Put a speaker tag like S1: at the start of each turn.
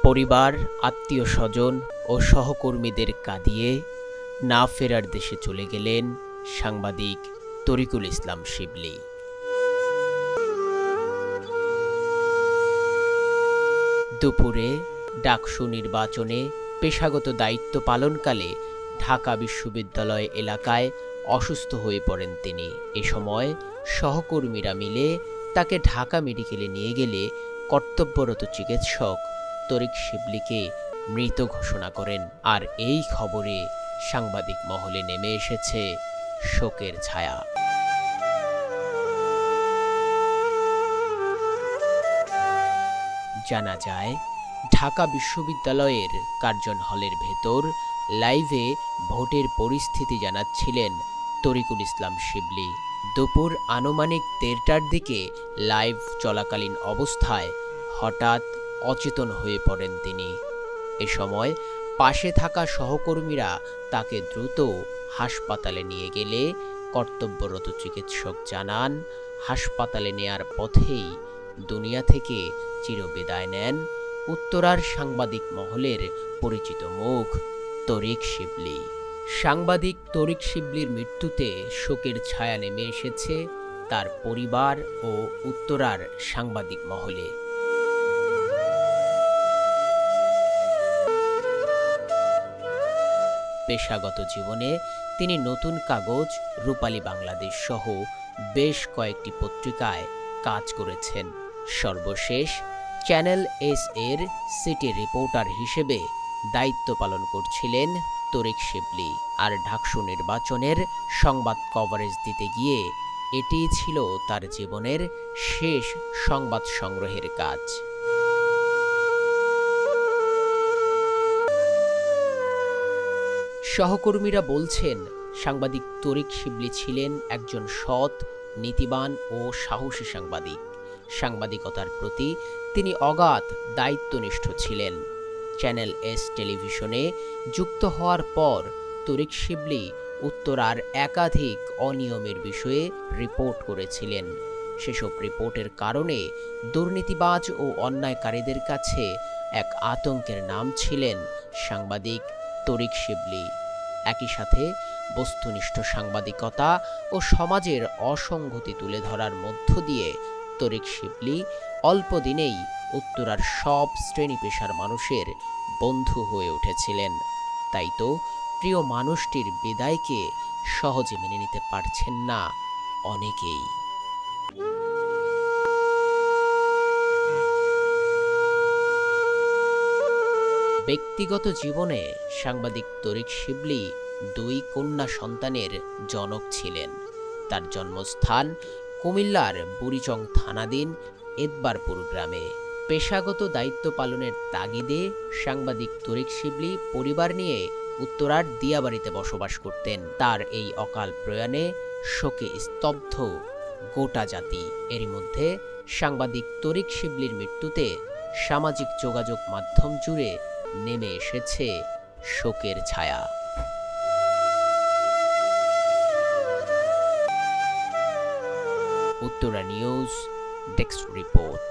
S1: পরিবার, আত্মীয়স্বজন ও সহকর্মীদের কাঁদিয়ে না ফেরার দেশে চলে গেলেন সাংবাদিক তরিকুল ইসলাম শিবলী। দুপুরে ডাকসু নির্বাচনে পেশাগত দায়িত্ব পালনকালে ঢাকা বিশ্ববিদ্যালয় এলাকায় অসুস্থ হয়ে পড়েন তিনি। এ সময় সহকর্মীরা মিলে তাকে ঢাকা মেডিকেলে নিয়ে গেলে কর্তব্যরত চিকিৎসক তরিক শিবলীকে মৃত ঘোষণা করেন। আর এই খবরে সাংবাদিক মহলে নেমে এসেছে শোকের ছায়া। জানা যায়, ঢাকা বিশ্ববিদ্যালয়ের কার্জন হলের ভেতর লাইভে ভোটের পরিস্থিতি জানাচ্ছিলেন তরিকুল ইসলাম শিবলী। দুপুর আনুমানিক ১:৩০টার দিকে লাইভ চলাকালীন অবস্থায় হঠাৎ অচেতন হয়ে পড়েন তিনি। এ সময় পাশে থাকা সহকর্মীরা তাকে দ্রুত হাসপাতালে নিয়ে গেলে কর্তব্যরত চিকিৎসক জানান, হাসপাতালে নেয়ার পথেই দুনিয়া থেকে চিরবিদায় নেন উত্তরার সাংবাদিক মহলের পরিচিত মুখ তরিক শিবলী। সাংবাদিক তরিক শিবলীর মৃত্যুতে শোকের ছায়া নেমে এসেছে তার পরিবার ও উত্তরার সাংবাদিক মহলে। পেশাগত জীবনে তিনি নতুন কাগজ, রূপালী বাংলাদেশ সহ বেশ কয়েকটি পত্রিকায় কাজ করেছেন। সর্বশেষ চ্যানেল এস এর সিটি রিপোর্টার হিসেবে দায়িত্ব পালন করছিলেন তরিক শিবলী। আর ডাকসু নির্বাচনের সংবাদ কভারেজ দিতে গিয়ে এটিই ছিল তার জীবনের শেষ সংবাদ সংগ্রহের কাজ। সহকর্মীরা বলছেন, সাংবাদিক তরিক শিবলী ছিলেন একজন সৎ, নীতিবান ও সাহসী সাংবাদিক। সাংবাদিকতার প্রতি তিনি অগাধ দায়িত্বনিষ্ঠ ছিলেন। চ্যানেল এস টেলিভিশনে যুক্ত হওয়ার পর তরিক শিবলী উত্তরার একাধিক অনিয়মের বিষয়ে রিপোর্ট করেছিলেন। সেসব রিপোর্টের কারণে দুর্নীতিবাজ ও অন্যায়কারীদের কাছে এক আতঙ্কের নাম ছিলেন সাংবাদিক তরিক শিবলী। একই সাথে বস্তুনিষ্ঠ সাংবাদিকতা ও সমাজের অসঙ্গতি তুলে ধরার মধ্য দিয়ে তরিক শিবলী অল্প দিনেই উত্তরার সব শ্রেণী পেশার মানুষের বন্ধু হয়ে উঠেছিলেন। তাই তো প্রিয় মানুষটির বিদায়কে সহজে মেনে নিতে পারছেন না অনেকেই। ব্যক্তিগত জীবনে সাংবাদিক তরিক শিবলী 2 কন্যা সন্তানের জনক ছিলেন। তার জন্মস্থান কুমিল্লার বুড়িচং থানাধীন এদবারপুর গ্রামে। পেশাগত দায়িত্ব পালনের তাগিদে সাংবাদিক তরিক শিবলী পরিবার নিয়ে উত্তরার দিয়াবাড়িতে বসবাস করতেন। তার এই অকাল প্রয়াণে শোকে স্তব্ধ গোটা জাতি। এরই মধ্যে সাংবাদিক তরিক শিবলীর মৃত্যুতে সামাজিক যোগাযোগ মাধ্যম জুড়ে নেমে এসেছে শোকের ছায়া। Uttara news desk report.